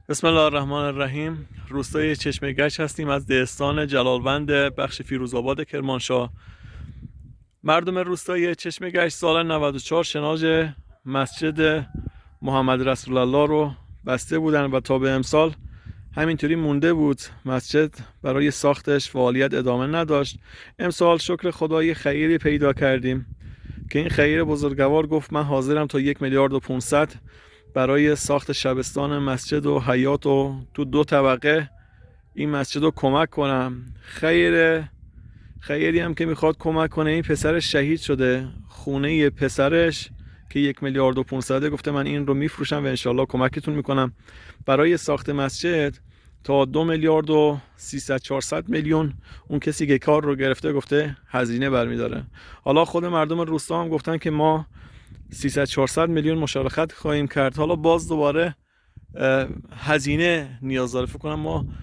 بسم الله الرحمن الرحیم. روستای چشمه گچ هستیم از دهستان جلالوند بخش فیروزآباد کرمانشاه. مردم روستای چشمه گچ سال 94 شناج مسجد محمد رسول الله رو بسته بودن و تا به امسال همینطوری مونده بود. مسجد برای ساختش فعالیت ادامه نداشت. امسال شکر خدای خیری پیدا کردیم که این خیر بزرگوار گفت من حاضرم تا 1,500,000 برای ساخت شبستان مسجد و حیاط و تو 2 طبقه این مسجد رو کمک کنم. خیری هم که میخواد کمک کنه، این پسر شهید شده، خونه پسرش که 1,500,000 گفته من این رو میفروشم و انشالله کمکتون میکنم برای ساخت مسجد تا 2,300,000-400,000,000 اون کسی که کار رو گرفته گفته هزینه برمیداره. حالا خود مردم روستا هم گفتن که ما 300-400,000,000 مشارکت خواهیم کرد. حالا باز دوباره هزینه نیاز داره. فکر کنم ما